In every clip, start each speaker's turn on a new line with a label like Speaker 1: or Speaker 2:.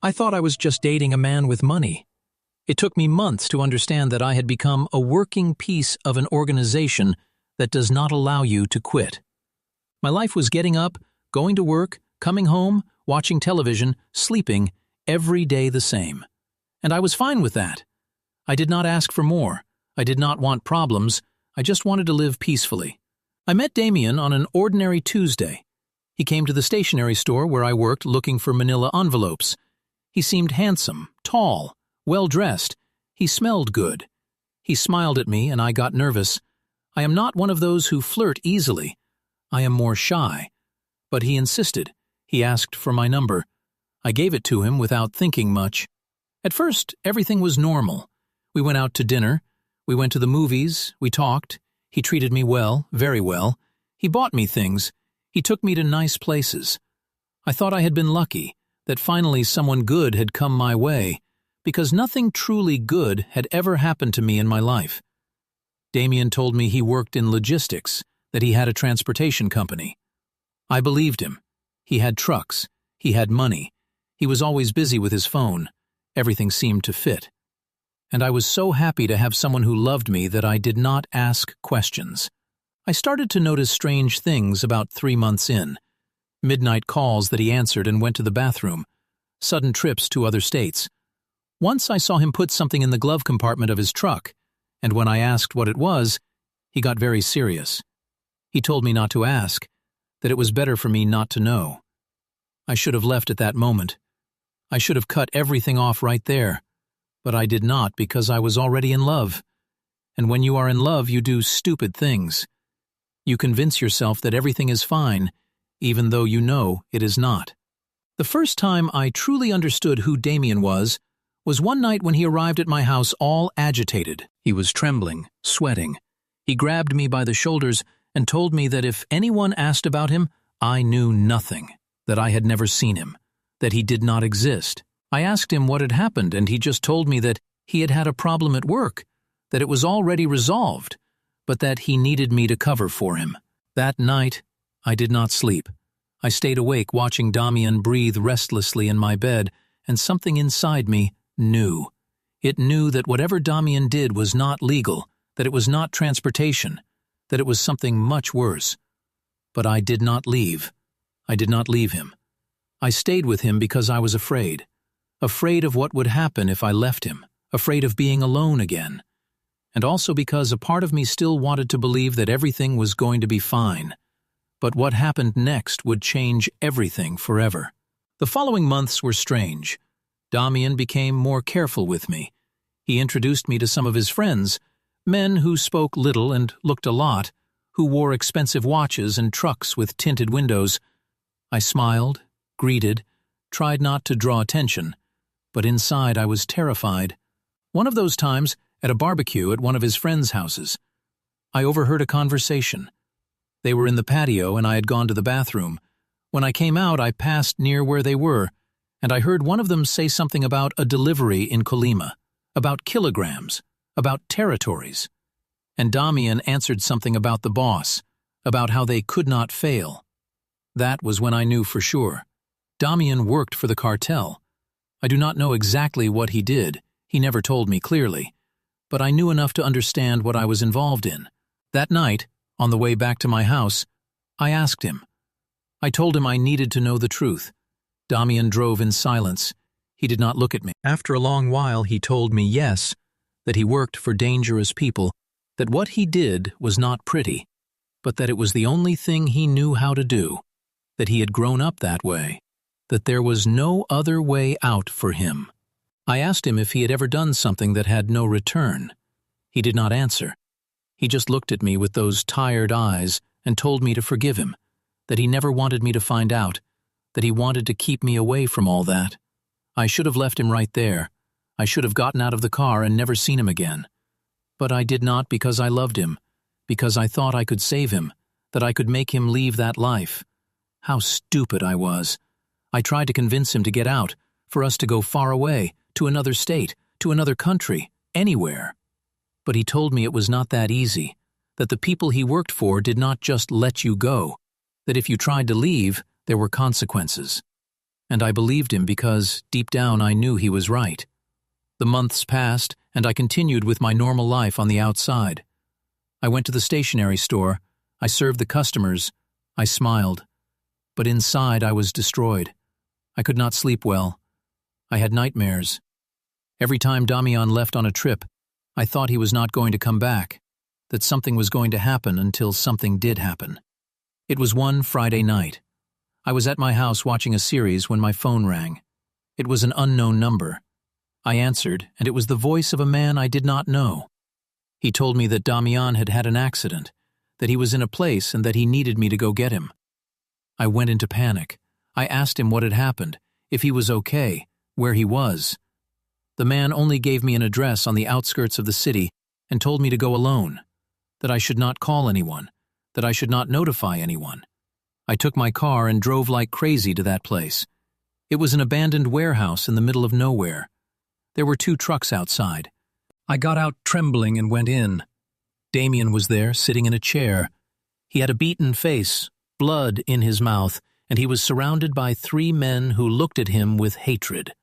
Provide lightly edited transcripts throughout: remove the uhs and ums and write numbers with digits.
Speaker 1: I thought I was just dating a man with money. It took me months to understand that I had become a working piece of an organization that does not allow you to quit. My life was getting up, going to work, coming home, watching television, sleeping, every day the same. And I was fine with that. I did not ask for more. I did not want problems. I just wanted to live peacefully. I met Damien on an ordinary Tuesday. He came to the stationery store where I worked looking for manila envelopes. He seemed handsome, tall, well-dressed. He smelled good. He smiled at me and I got nervous. I am not one of those who flirt easily. I am more shy. But he insisted. He asked for my number. I gave it to him without thinking much. At first, everything was normal. We went out to dinner. We went to the movies. We talked. He treated me well, very well. He bought me things. He took me to nice places. I thought I had been lucky, that finally someone good had come my way, because nothing truly good had ever happened to me in my life. Damien told me he worked in logistics, that he had a transportation company. I believed him. He had trucks. He had money. He was always busy with his phone. Everything seemed to fit. And I was so happy to have someone who loved me that I did not ask questions. I started to notice strange things about 3 months in. Midnight calls that he answered and went to the bathroom. Sudden trips to other states. Once I saw him put something in the glove compartment of his truck, and when I asked what it was, he got very serious. He told me not to ask, that it was better for me not to know. I should have left at that moment. I should have cut everything off right there, but I did not because I was already in love. And when you are in love, you do stupid things. You convince yourself that everything is fine, even though you know it is not. The first time I truly understood who Damien was one night when he arrived at my house all agitated. He was trembling, sweating. He grabbed me by the shoulders and told me that if anyone asked about him, I knew nothing, that I had never seen him, that he did not exist. I asked him what had happened, and he just told me that he had had a problem at work, that it was already resolved, but that he needed me to cover for him. That night, I did not sleep. I stayed awake watching Damien breathe restlessly in my bed, and something inside me knew. It knew that whatever Damien did was not legal, that it was not transportation, that it was something much worse. But I did not leave. I did not leave him. I stayed with him because I was afraid. Afraid of what would happen if I left him, afraid of being alone again. And also because a part of me still wanted to believe that everything was going to be fine. But what happened next would change everything forever. The following months were strange. Damien became more careful with me. He introduced me to some of his friends, men who spoke little and looked a lot, who wore expensive watches and trucks with tinted windows. I smiled, greeted, tried not to draw attention, but inside I was terrified. One of those times, at a barbecue at one of his friends' houses, I overheard a conversation. They were in the patio and I had gone to the bathroom. When I came out, I passed near where they were, and I heard one of them say something about a delivery in Colima, about kilograms, about territories. And Damien answered something about the boss, about how they could not fail. That was when I knew for sure. Damien worked for the cartel. I do not know exactly what he did. He never told me clearly. But I knew enough to understand what I was involved in. That night, on the way back to my house, I asked him. I told him I needed to know the truth. Damien drove in silence. He did not look at me. After a long while, he told me yes, that he worked for dangerous people, that what he did was not pretty, but that it was the only thing he knew how to do, that he had grown up that way, that there was no other way out for him. I asked him if he had ever done something that had no return. He did not answer. He just looked at me with those tired eyes and told me to forgive him, that he never wanted me to find out, that he wanted to keep me away from all that. I should have left him right there. I should have gotten out of the car and never seen him again. But I did not because I loved him, because I thought I could save him, that I could make him leave that life. How stupid I was. I tried to convince him to get out, for us to go far away, to another state, to another country, anywhere. But he told me it was not that easy, that the people he worked for did not just let you go, that if you tried to leave, there were consequences. And I believed him because, deep down, I knew he was right. The months passed, and I continued with my normal life on the outside. I went to the stationery store, I served the customers, I smiled. But inside I was destroyed. I could not sleep well. I had nightmares. Every time Damian left on a trip, I thought he was not going to come back, that something was going to happen until something did happen. It was one Friday night. I was at my house watching a series when my phone rang. It was an unknown number. I answered, and it was the voice of a man I did not know. He told me that Damian had had an accident, that he was in a place and that he needed me to go get him. I went into panic. I asked him what had happened, if he was okay, where he was. The man only gave me an address on the outskirts of the city and told me to go alone, that I should not call anyone, that I should not notify anyone. I took my car and drove like crazy to that place. It was an abandoned warehouse in the middle of nowhere. There were 2 trucks outside. I got out trembling and went in. Damien was there, sitting in a chair. He had a beaten face, blood in his mouth, and he was surrounded by 3 men who looked at him with hatred.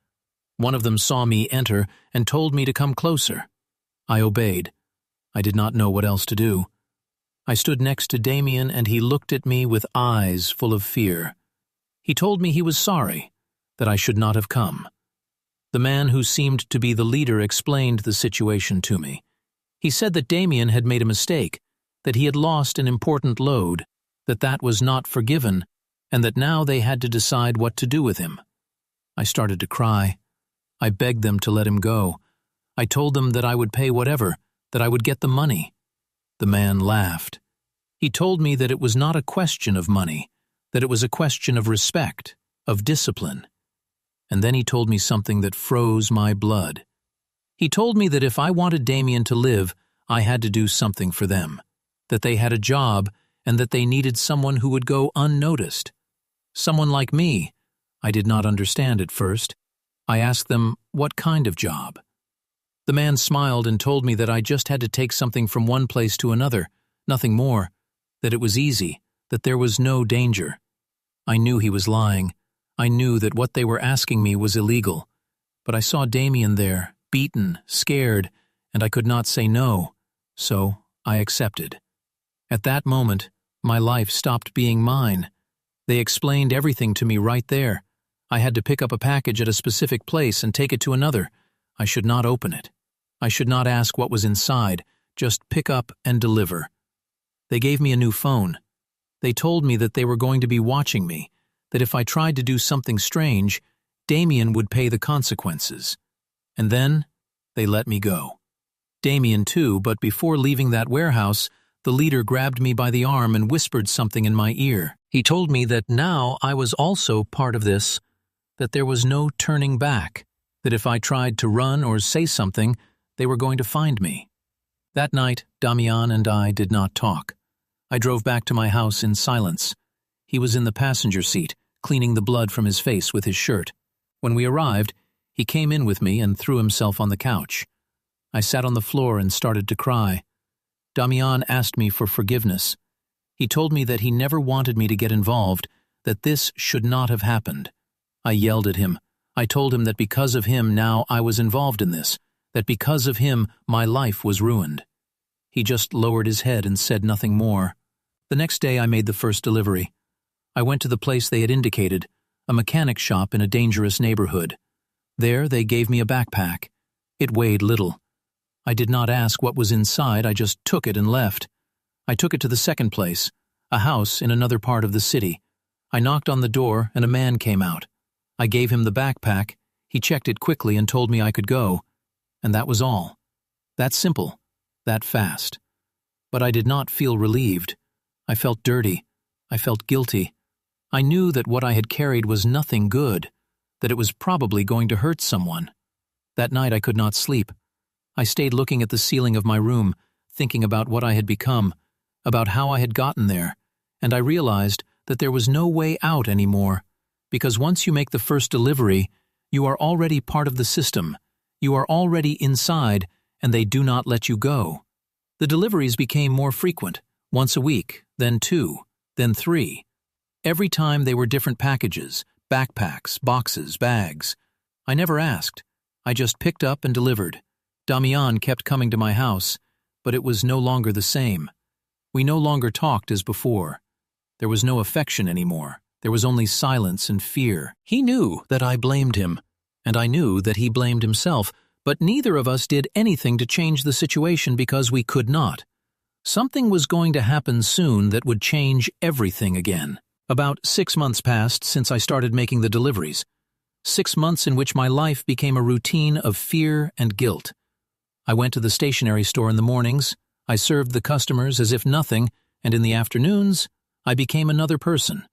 Speaker 1: One of them saw me enter and told me to come closer. I obeyed. I did not know what else to do. I stood next to Damien and he looked at me with eyes full of fear. He told me he was sorry, that I should not have come. The man who seemed to be the leader explained the situation to me. He said that Damien had made a mistake, that he had lost an important load, that was not forgiven, and that now they had to decide what to do with him. I started to cry. I begged them to let him go. I told them that I would pay whatever, that I would get the money. The man laughed. He told me that it was not a question of money, that it was a question of respect, of discipline. And then he told me something that froze my blood. He told me that if I wanted Damien to live, I had to do something for them, that they had a job and that they needed someone who would go unnoticed. Someone like me. I did not understand at first. I asked them, what kind of job? The man smiled and told me that I just had to take something from one place to another, nothing more, that it was easy, that there was no danger. I knew he was lying. I knew that what they were asking me was illegal. But I saw Damien there, beaten, scared, and I could not say no, so I accepted. At that moment, my life stopped being mine. They explained everything to me right there. I had to pick up a package at a specific place and take it to another. I should not open it. I should not ask what was inside, just pick up and deliver. They gave me a new phone. They told me that they were going to be watching me, that if I tried to do something strange, Damien would pay the consequences. And then they let me go. Damien too, but before leaving that warehouse, the leader grabbed me by the arm and whispered something in my ear. He told me that now I was also part of this, that there was no turning back, that if I tried to run or say something, they were going to find me. That night, Damian and I did not talk. I drove back to my house in silence. He was in the passenger seat, cleaning the blood from his face with his shirt. When we arrived, he came in with me and threw himself on the couch. I sat on the floor and started to cry. Damian asked me for forgiveness. He told me that he never wanted me to get involved, that this should not have happened. I yelled at him. I told him that because of him now I was involved in this, that because of him my life was ruined. He just lowered his head and said nothing more. The next day I made the first delivery. I went to the place they had indicated, a mechanic shop in a dangerous neighborhood. There they gave me a backpack. It weighed little. I did not ask what was inside, I just took it and left. I took it to the second place, a house in another part of the city. I knocked on the door and a man came out. I gave him the backpack. He checked it quickly and told me I could go. And that was all. That simple. That fast. But I did not feel relieved. I felt dirty. I felt guilty. I knew that what I had carried was nothing good, that it was probably going to hurt someone. That night I could not sleep. I stayed looking at the ceiling of my room, thinking about what I had become, about how I had gotten there, and I realized that there was no way out anymore, because once you make the first delivery, you are already part of the system. You are already inside, and they do not let you go. The deliveries became more frequent, once a week, then 2, then 3. Every time they were different packages, backpacks, boxes, bags. I never asked. I just picked up and delivered. Damian kept coming to my house, but it was no longer the same. We no longer talked as before. There was no affection anymore. There was only silence and fear. He knew that I blamed him, and I knew that he blamed himself, but neither of us did anything to change the situation because we could not. Something was going to happen soon that would change everything again. About 6 months passed since I started making the deliveries. 6 months in which my life became a routine of fear and guilt. I went to the stationery store in the mornings, I served the customers as if nothing, and in the afternoons, I became another person.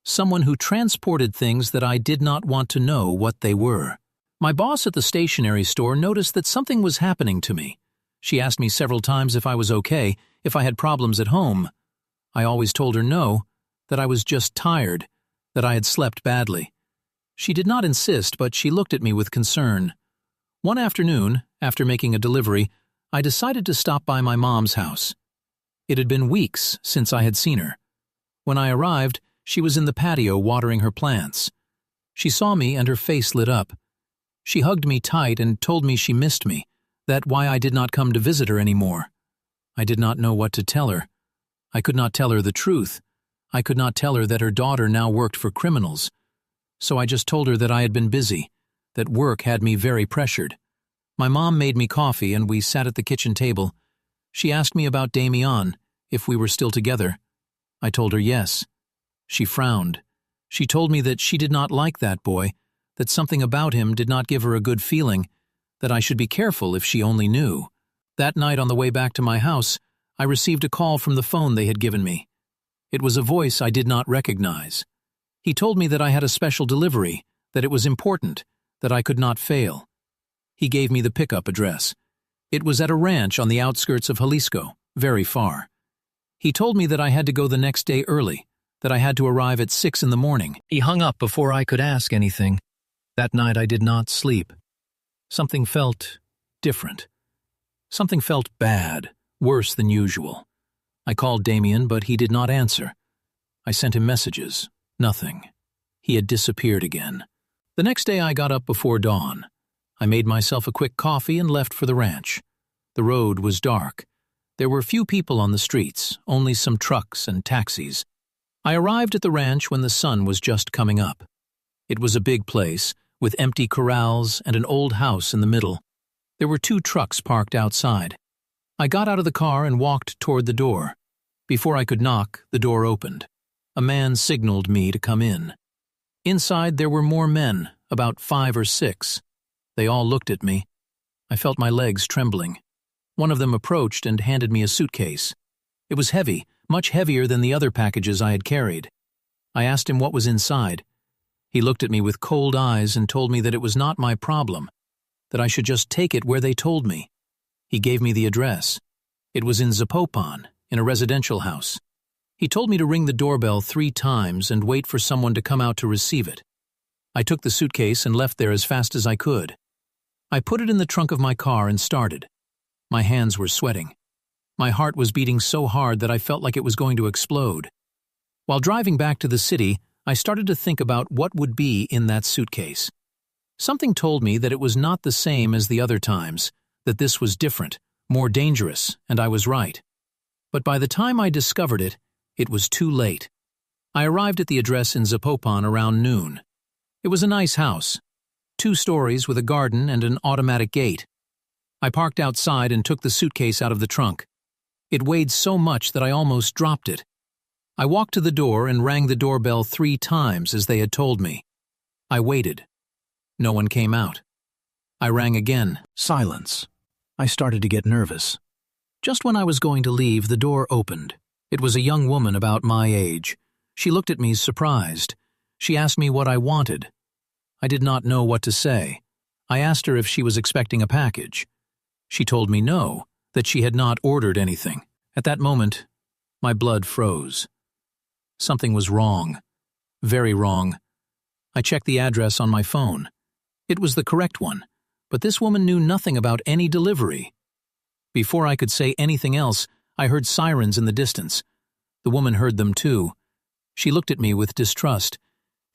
Speaker 1: Someone who transported things that I did not want to know what they were. My boss at the stationery store noticed that something was happening to me. She asked me several times if I was okay, if I had problems at home. I always told her no, that I was just tired, that I had slept badly. She did not insist, but she looked at me with concern. One afternoon, after making a delivery, I decided to stop by my mom's house. It had been weeks since I had seen her. When I arrived, she was in the patio watering her plants. She saw me and her face lit up. She hugged me tight and told me she missed me, that why I did not come to visit her anymore. I did not know what to tell her. I could not tell her the truth. I could not tell her that her daughter now worked for criminals. So I just told her that I had been busy, that work had me very pressured. My mom made me coffee and we sat at the kitchen table. She asked me about Damian, if we were still together. I told her yes. She frowned. She told me that she did not like that boy, that something about him did not give her a good feeling, that I should be careful if she only knew. That night on the way back to my house, I received a call from the phone they had given me. It was a voice I did not recognize. He told me that I had a special delivery, that it was important, that I could not fail. He gave me the pickup address. It was at a ranch on the outskirts of Jalisco, very far. He told me that I had to go the next day early, that I had to arrive at 6 in the morning. He hung up before I could ask anything. That night I did not sleep. Something felt different. Something felt bad, worse than usual. I called Damien, but he did not answer. I sent him messages. Nothing. He had disappeared again. The next day I got up before dawn. I made myself a quick coffee and left for the ranch. The road was dark. There were few people on the streets, only some trucks and taxis. I arrived at the ranch when the sun was just coming up. It was a big place, with empty corrals and an old house in the middle. There were 2 trucks parked outside. I got out of the car and walked toward the door. Before I could knock, the door opened. A man signaled me to come in. Inside there were more men, about 5 or 6. They all looked at me. I felt my legs trembling. One of them approached and handed me a suitcase. It was heavy, much heavier than the other packages I had carried. I asked him what was inside. He looked at me with cold eyes and told me that it was not my problem, that I should just take it where they told me. He gave me the address. It was in Zapopan, in a residential house. He told me to ring the doorbell 3 times and wait for someone to come out to receive it. I took the suitcase and left there as fast as I could. I put it in the trunk of my car and started. My hands were sweating. My heart was beating so hard that I felt like it was going to explode. While driving back to the city, I started to think about what would be in that suitcase. Something told me that it was not the same as the other times, that this was different, more dangerous, and I was right. But by the time I discovered it, it was too late. I arrived at the address in Zapopan around noon. It was a nice house, 2 stories with a garden and an automatic gate. I parked outside and took the suitcase out of the trunk. It weighed so much that I almost dropped it. I walked to the door and rang the doorbell 3 times as they had told me. I waited. No one came out. I rang again. Silence. I started to get nervous. Just when I was going to leave, the door opened. It was a young woman about my age. She looked at me surprised. She asked me what I wanted. I did not know what to say. I asked her if she was expecting a package. She told me no, that she had not ordered anything. At that moment, my blood froze. Something was wrong. Very wrong. I checked the address on my phone. It was the correct one, but this woman knew nothing about any delivery. Before I could say anything else, I heard sirens in the distance. The woman heard them too. She looked at me with distrust.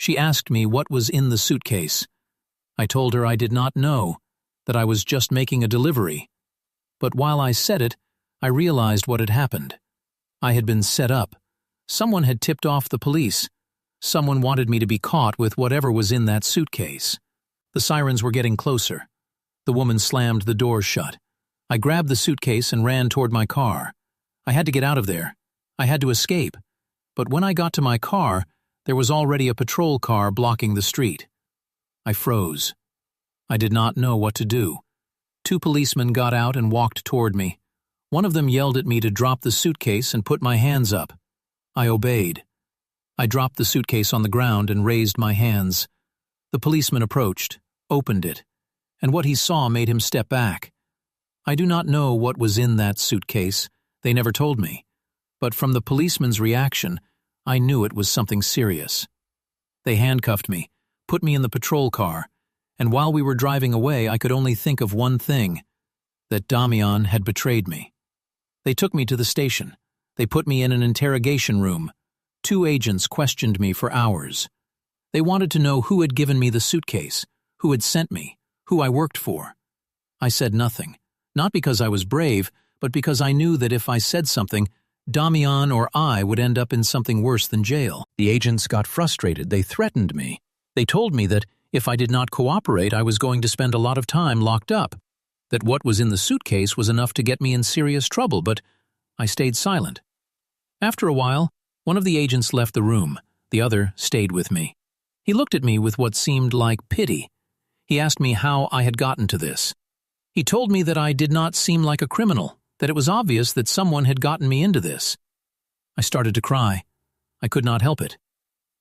Speaker 1: She asked me what was in the suitcase. I told her I did not know, that I was just making a delivery. But while I said it, I realized what had happened. I had been set up. Someone had tipped off the police. Someone wanted me to be caught with whatever was in that suitcase. The sirens were getting closer. The woman slammed the door shut. I grabbed the suitcase and ran toward my car. I had to get out of there. I had to escape. But when I got to my car, there was already a patrol car blocking the street. I froze. I did not know what to do. 2 policemen got out and walked toward me. One of them yelled at me to drop the suitcase and put my hands up. I obeyed. I dropped the suitcase on the ground and raised my hands. The policeman approached, opened it, and what he saw made him step back. I do not know what was in that suitcase. They never told me. But from the policeman's reaction, I knew it was something serious. They handcuffed me, put me in the patrol car, and while we were driving away, I could only think of one thing, that Damian had betrayed me. They took me to the station. They put me in an interrogation room. 2 agents questioned me for hours. They wanted to know who had given me the suitcase, who had sent me, who I worked for. I said nothing, not because I was brave, but because I knew that if I said something, Damian or I would end up in something worse than jail. The agents got frustrated. They threatened me. They told me that if I did not cooperate, I was going to spend a lot of time locked up, that what was in the suitcase was enough to get me in serious trouble, but I stayed silent. After a while, one of the agents left the room. The other stayed with me. He looked at me with what seemed like pity. He asked me how I had gotten to this. He told me that I did not seem like a criminal, that it was obvious that someone had gotten me into this. I started to cry. I could not help it.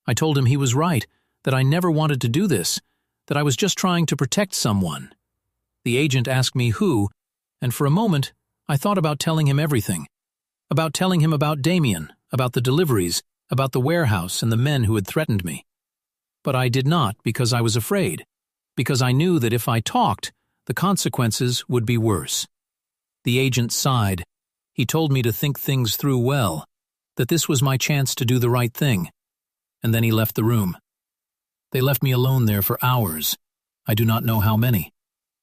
Speaker 1: I told him he was right, that I never wanted to do this, that I was just trying to protect someone. The agent asked me who, and for a moment, I thought about telling him everything. About telling him about Damien, about the deliveries, about the warehouse and the men who had threatened me. But I did not because I was afraid, because I knew that if I talked, the consequences would be worse. The agent sighed. He told me to think things through well, that this was my chance to do the right thing, and then he left the room. They left me alone there for hours. I do not know how many.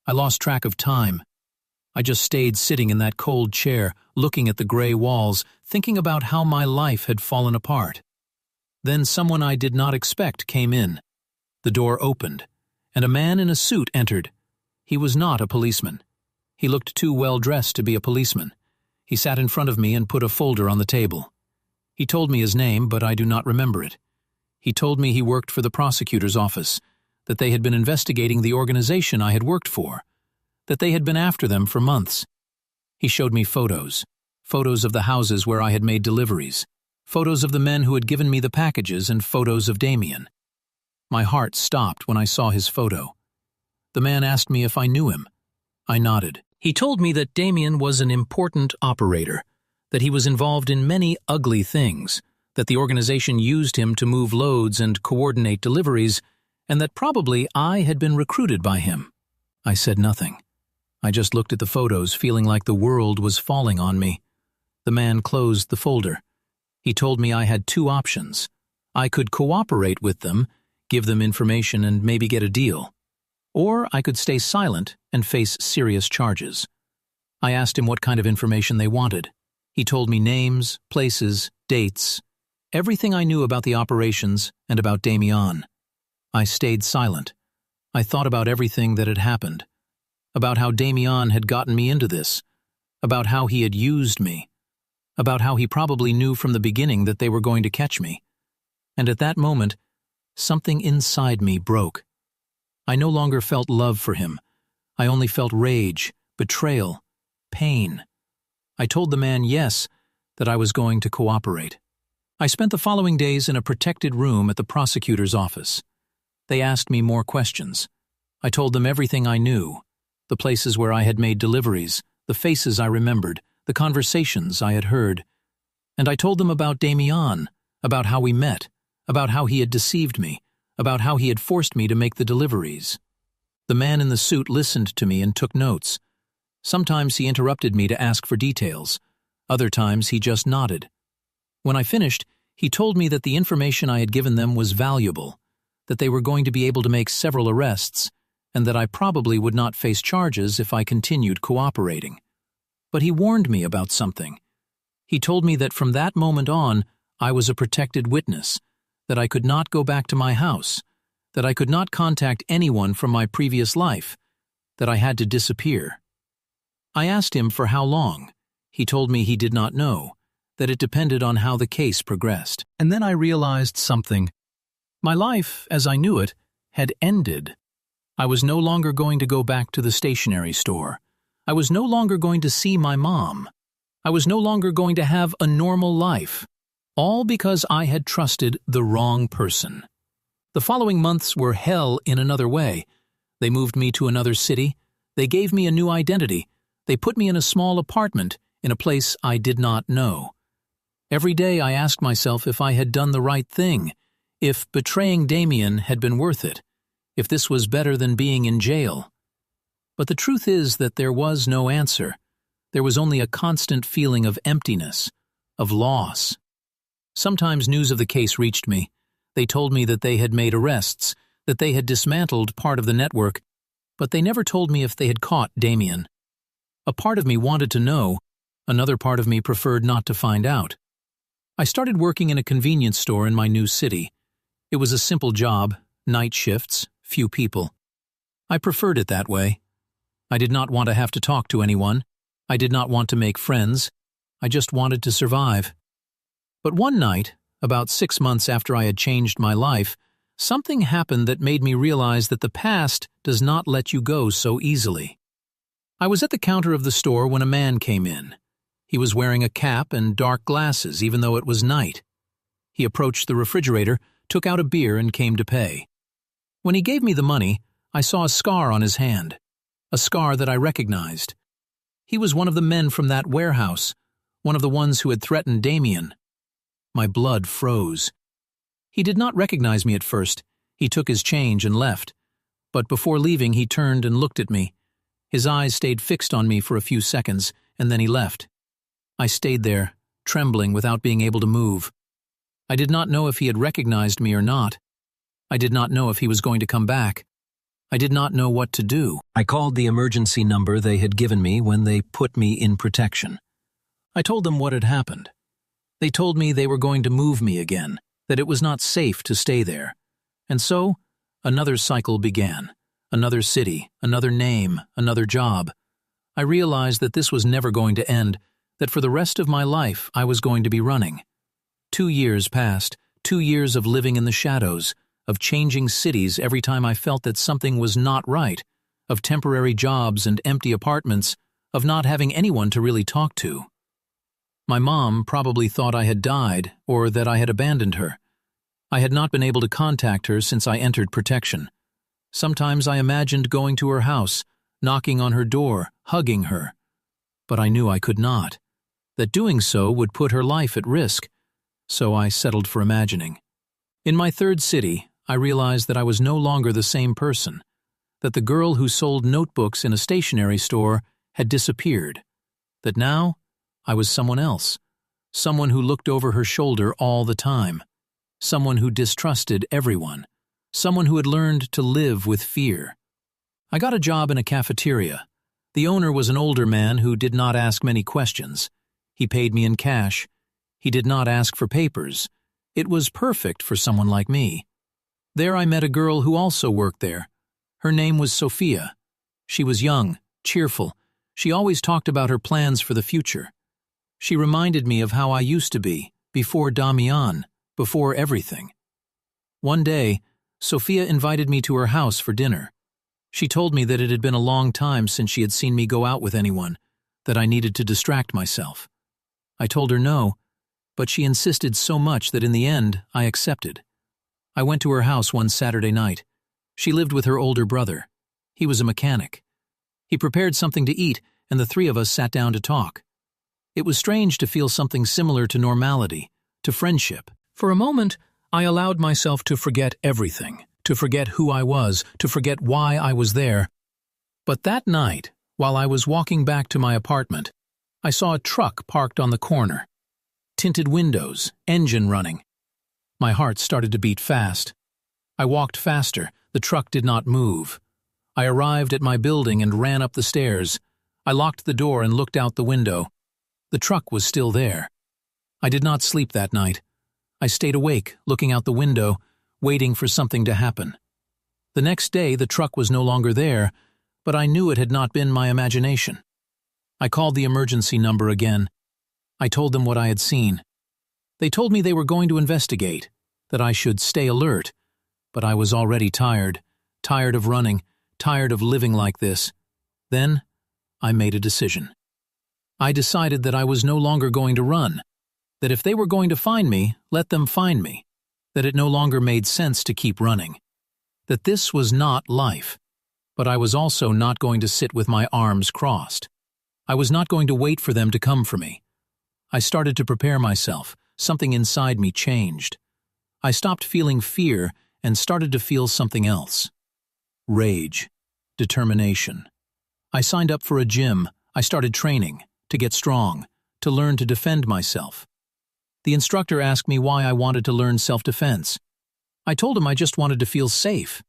Speaker 1: I lost track of time. I just stayed sitting in that cold chair, looking at the gray walls, thinking about how my life had fallen apart. Then someone I did not expect came in. The door opened, and a man in a suit entered. He was not a policeman. He looked too well dressed to be a policeman. He sat in front of me and put a folder on the table. He told me his name, but I do not remember it. He told me he worked for the prosecutor's office, that they had been investigating the organization I had worked for, that they had been after them for months. He showed me photos of the houses where I had made deliveries, photos of the men who had given me the packages, and photos of Damien. My heart stopped when I saw his photo. The man asked me if I knew him. I nodded. He told me that Damien was an important operator, that he was involved in many ugly things, that the organization used him to move loads and coordinate deliveries, and that probably I had been recruited by him. I said nothing. I just looked at the photos, feeling like the world was falling on me. The man closed the folder. He told me I had 2 options. I could cooperate with them, give them information and maybe get a deal. Or I could stay silent and face serious charges. I asked him what kind of information they wanted. He told me names, places, dates, everything I knew about the operations and about Damien. I stayed silent. I thought about everything that had happened, about how Damien had gotten me into this, about how he had used me, about how he probably knew from the beginning that they were going to catch me. And at that moment, something inside me broke. I no longer felt love for him. I only felt rage, betrayal, pain. I told the man yes, that I was going to cooperate. I spent the following days in a protected room at the prosecutor's office. They asked me more questions. I told them everything I knew, the places where I had made deliveries, the faces I remembered, the conversations I had heard. And I told them about Damien, about how we met, about how he had deceived me, about how he had forced me to make the deliveries. The man in the suit listened to me and took notes. Sometimes he interrupted me to ask for details. Other times he just nodded. When I finished, he told me that the information I had given them was valuable, that they were going to be able to make several arrests, and that I probably would not face charges if I continued cooperating. But he warned me about something. He told me that from that moment on, I was a protected witness, that I could not go back to my house, that I could not contact anyone from my previous life, that I had to disappear. I asked him for how long. He told me he did not know, that it depended on how the case progressed. And then I realized something. My life, as I knew it, had ended. I was no longer going to go back to the stationery store. I was no longer going to see my mom. I was no longer going to have a normal life, all because I had trusted the wrong person. The following months were hell in another way. They moved me to another city. They gave me a new identity. They put me in a small apartment in a place I did not know. Every day I asked myself if I had done the right thing, if betraying Damien had been worth it, if this was better than being in jail. But the truth is that there was no answer. There was only a constant feeling of emptiness, of loss. Sometimes news of the case reached me. They told me that they had made arrests, that they had dismantled part of the network, but they never told me if they had caught Damien. A part of me wanted to know, another part of me preferred not to find out. I started working in a convenience store in my new city. It was a simple job, night shifts, few people. I preferred it that way. I did not want to have to talk to anyone. I did not want to make friends. I just wanted to survive. But one night, about 6 months after I had changed my life, something happened that made me realize that the past does not let you go so easily. I was at the counter of the store when a man came in. He was wearing a cap and dark glasses, even though it was night. He approached the refrigerator, took out a beer, and came to pay. When he gave me the money, I saw a scar on his hand, a scar that I recognized. He was one of the men from that warehouse, one of the ones who had threatened Damien. My blood froze. He did not recognize me at first. He took his change and left. But before leaving, he turned and looked at me. His eyes stayed fixed on me for a few seconds, and then he left. I stayed there, trembling without being able to move. I did not know if he had recognized me or not. I did not know if he was going to come back. I did not know what to do. I called the emergency number they had given me when they put me in protection. I told them what had happened. They told me they were going to move me again, that it was not safe to stay there. And so, another cycle began. Another city, another name, another job. I realized that this was never going to end, that for the rest of my life I was going to be running. 2 years passed, 2 years of living in the shadows, of changing cities every time I felt that something was not right, of temporary jobs and empty apartments, of not having anyone to really talk to. My mom probably thought I had died or that I had abandoned her. I had not been able to contact her since I entered protection. Sometimes I imagined going to her house, knocking on her door, hugging her. But I knew I could not, that doing so would put her life at risk, so I settled for imagining. In my third city, I realized that I was no longer the same person, that the girl who sold notebooks in a stationery store had disappeared, that now I was someone else, someone who looked over her shoulder all the time, someone who distrusted everyone, someone who had learned to live with fear. I got a job in a cafeteria. The owner was an older man who did not ask many questions. He paid me in cash. He did not ask for papers. It was perfect for someone like me. There I met a girl who also worked there. Her name was Sophia. She was young, cheerful. She always talked about her plans for the future. She reminded me of how I used to be, before Damian, before everything. One day, Sophia invited me to her house for dinner. She told me that it had been a long time since she had seen me go out with anyone, that I needed to distract myself. I told her no, but she insisted so much that in the end I accepted. I went to her house one Saturday night. She lived with her older brother. He was a mechanic. He prepared something to eat, and the three of us sat down to talk. It was strange to feel something similar to normality, to friendship. For a moment, I allowed myself to forget everything, to forget who I was, to forget why I was there. But that night, while I was walking back to my apartment, I saw a truck parked on the corner. Tinted windows, engine running. My heart started to beat fast. I walked faster. The truck did not move. I arrived at my building and ran up the stairs. I locked the door and looked out the window. The truck was still there. I did not sleep that night. I stayed awake, looking out the window, waiting for something to happen. The next day, the truck was no longer there, but I knew it had not been my imagination. I called the emergency number again. I told them what I had seen. They told me they were going to investigate, that I should stay alert, but I was already tired of running, tired of living like this. Then, I made a decision. I decided that I was no longer going to run, that if they were going to find me, let them find me, that it no longer made sense to keep running, that this was not life, but I was also not going to sit with my arms crossed. I was not going to wait for them to come for me. I started to prepare myself. Something inside me changed. I stopped feeling fear and started to feel something else. Rage. Determination. I signed up for a gym. I started training, to get strong, to learn to defend myself. The instructor asked me why I wanted to learn self-defense. I told him I just wanted to feel safe.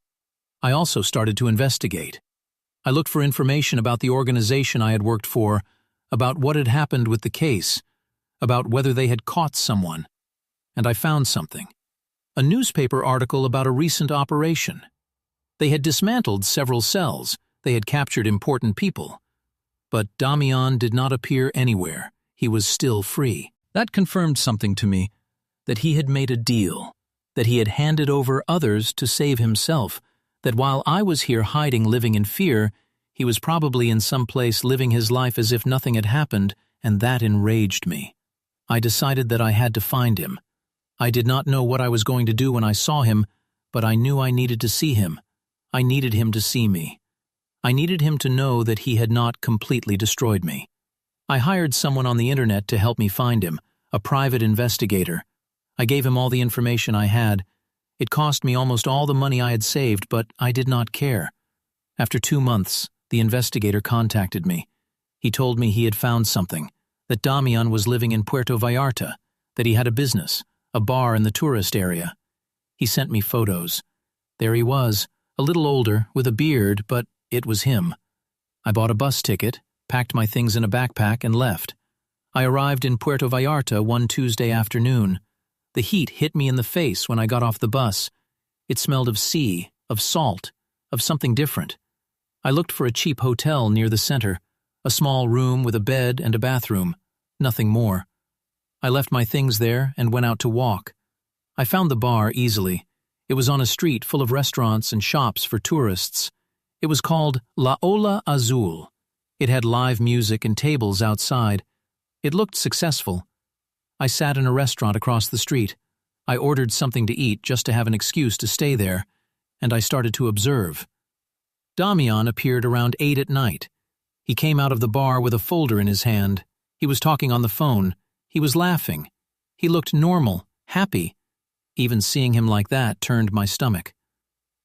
Speaker 1: I also started to investigate. I looked for information about the organization I had worked for, about what had happened with the case, about whether they had caught someone. And I found something. A newspaper article about a recent operation. They had dismantled several cells. They had captured important people. But Damian did not appear anywhere. He was still free. That confirmed something to me, that he had made a deal, that he had handed over others to save himself, that while I was here hiding, living in fear, he was probably in some place living his life as if nothing had happened, and that enraged me. I decided that I had to find him. I did not know what I was going to do when I saw him, but I knew I needed to see him. I needed him to see me. I needed him to know that he had not completely destroyed me. I hired someone on the internet to help me find him, a private investigator. I gave him all the information I had. It cost me almost all the money I had saved, but I did not care. After 2 months, the investigator contacted me. He told me he had found something, that Damian was living in Puerto Vallarta, that he had a business, a bar in the tourist area. He sent me photos. There he was, a little older, with a beard, but it was him. I bought a bus ticket, packed my things in a backpack, and left. I arrived in Puerto Vallarta one Tuesday afternoon. The heat hit me in the face when I got off the bus. It smelled of sea, of salt, of something different. I looked for a cheap hotel near the center, a small room with a bed and a bathroom, nothing more. I left my things there and went out to walk. I found the bar easily. It was on a street full of restaurants and shops for tourists. It was called La Ola Azul. It had live music and tables outside. It looked successful. I sat in a restaurant across the street. I ordered something to eat just to have an excuse to stay there, and I started to observe. Damian appeared around 8 at night. He came out of the bar with a folder in his hand. He was talking on the phone. He was laughing. He looked normal, happy. Even seeing him like that turned my stomach.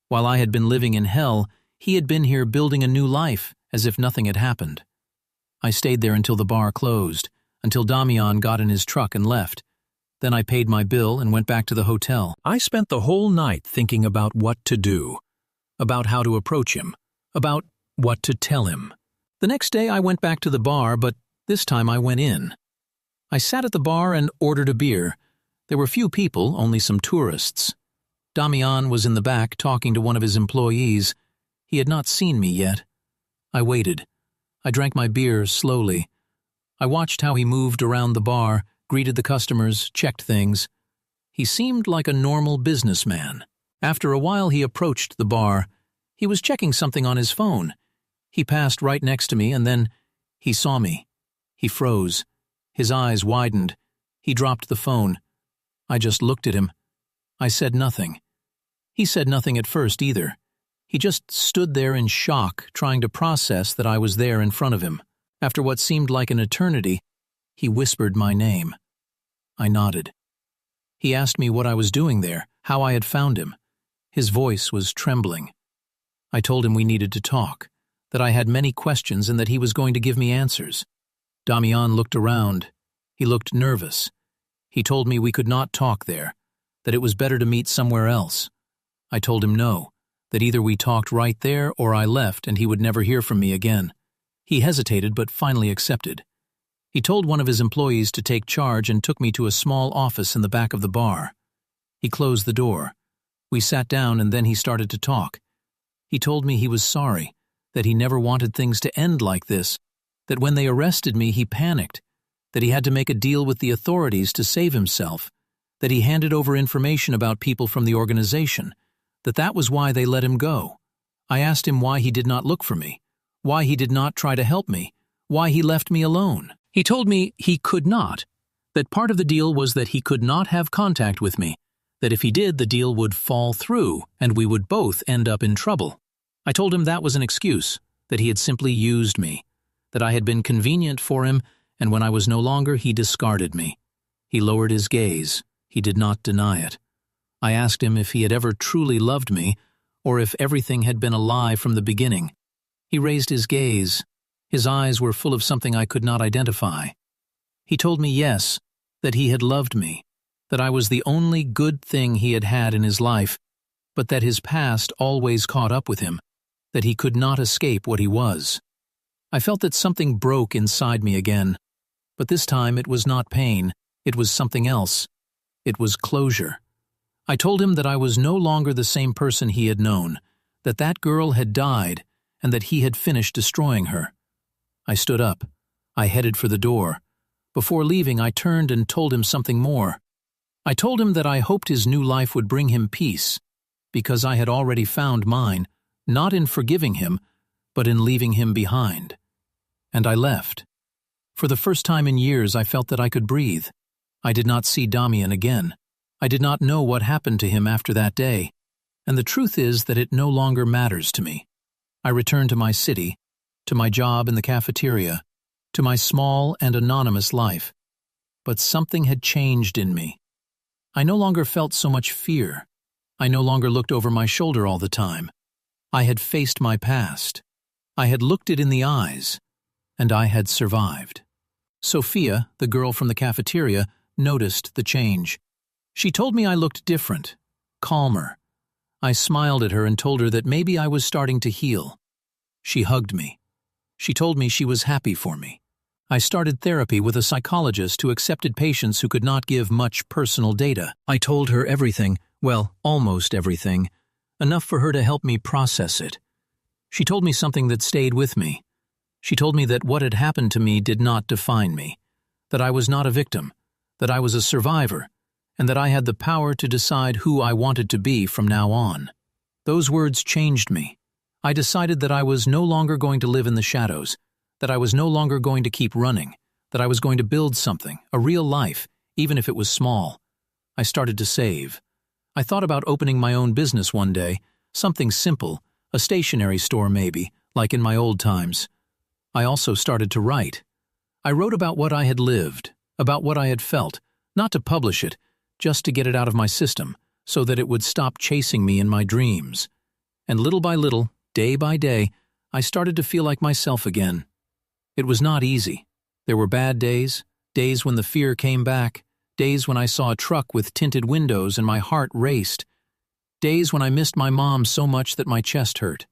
Speaker 1: While I had been living in hell, he had been here building a new life, as if nothing had happened. I stayed there until the bar closed, until Damian got in his truck and left. Then I paid my bill and went back to the hotel. I spent the whole night thinking about what to do, about how to approach him, about what to tell him. The next day I went back to the bar, but this time I went in. I sat at the bar and ordered a beer. There were few people, only some tourists. Damian was in the back talking to one of his employees. He had not seen me yet. I waited. I drank my beer slowly. I watched how he moved around the bar, greeted the customers, checked things. He seemed like a normal businessman. After a while he approached the bar. He was checking something on his phone. He passed right next to me and then he saw me. He froze. His eyes widened. He dropped the phone. I just looked at him. I said nothing. He said nothing at first either. He just stood there in shock, trying to process that I was there in front of him. After what seemed like an eternity, he whispered my name. I nodded. He asked me what I was doing there, how I had found him. His voice was trembling. I told him we needed to talk, that I had many questions and that he was going to give me answers. Damian looked around. He looked nervous. He told me we could not talk there, that it was better to meet somewhere else. I told him no, that either we talked right there or I left and he would never hear from me again. He hesitated but finally accepted. He told one of his employees to take charge and took me to a small office in the back of the bar. He closed the door. We sat down and then he started to talk. He told me he was sorry, that he never wanted things to end like this, that when they arrested me he panicked, that he had to make a deal with the authorities to save himself, that he handed over information about people from the organization, that was why they let him go. I asked him why he did not look for me, why he did not try to help me, why he left me alone. He told me he could not, that part of the deal was that he could not have contact with me, that if he did, the deal would fall through and we would both end up in trouble. I told him that was an excuse, that he had simply used me, that I had been convenient for him, and when I was no longer, he discarded me. He lowered his gaze. He did not deny it. I asked him if he had ever truly loved me, or if everything had been a lie from the beginning. He raised his gaze. His eyes were full of something I could not identify. He told me yes, that he had loved me, that I was the only good thing he had had in his life, but that his past always caught up with him, that he could not escape what he was. I felt that something broke inside me again, but this time it was not pain, it was something else. It was closure. I told him that I was no longer the same person he had known, that that girl had died, and that he had finished destroying her. I stood up. I headed for the door. Before leaving, I turned and told him something more. I told him that I hoped his new life would bring him peace, because I had already found mine, not in forgiving him, but in leaving him behind. And I left. For the first time in years, I felt that I could breathe. I did not see Damian again. I did not know what happened to him after that day, and the truth is that it no longer matters to me. I returned to my city, to my job in the cafeteria, to my small and anonymous life. But something had changed in me. I no longer felt so much fear. I no longer looked over my shoulder all the time. I had faced my past. I had looked it in the eyes, and I had survived. Sophia, the girl from the cafeteria, noticed the change. She told me I looked different, calmer. I smiled at her and told her that maybe I was starting to heal. She hugged me. She told me she was happy for me. I started therapy with a psychologist who accepted patients who could not give much personal data. I told her everything, well, almost everything, enough for her to help me process it. She told me something that stayed with me. She told me that what had happened to me did not define me, that I was not a victim, that I was a survivor, and that I had the power to decide who I wanted to be from now on. Those words changed me. I decided that I was no longer going to live in the shadows, that I was no longer going to keep running, that I was going to build something, a real life, even if it was small. I started to save. I thought about opening my own business one day, something simple, a stationery store maybe, like in my old times. I also started to write. I wrote about what I had lived, about what I had felt, not to publish it, just to get it out of my system, so that it would stop chasing me in my dreams. And little by little, day by day, I started to feel like myself again. It was not easy. There were bad days, days when the fear came back, days when I saw a truck with tinted windows and my heart raced, days when I missed my mom so much that my chest hurt.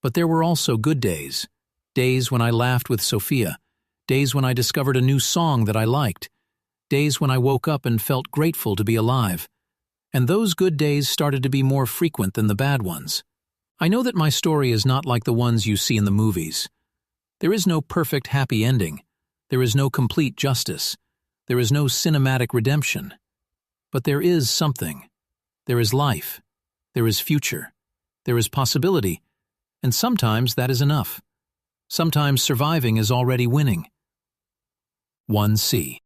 Speaker 1: But there were also good days, days when I laughed with Sophia, days when I discovered a new song that I liked, days when I woke up and felt grateful to be alive. And those good days started to be more frequent than the bad ones. I know that my story is not like the ones you see in the movies. There is no perfect happy ending. There is no complete justice. There is no cinematic redemption. But there is something. There is life. There is future. There is possibility. And sometimes that is enough. Sometimes surviving is already winning. 1C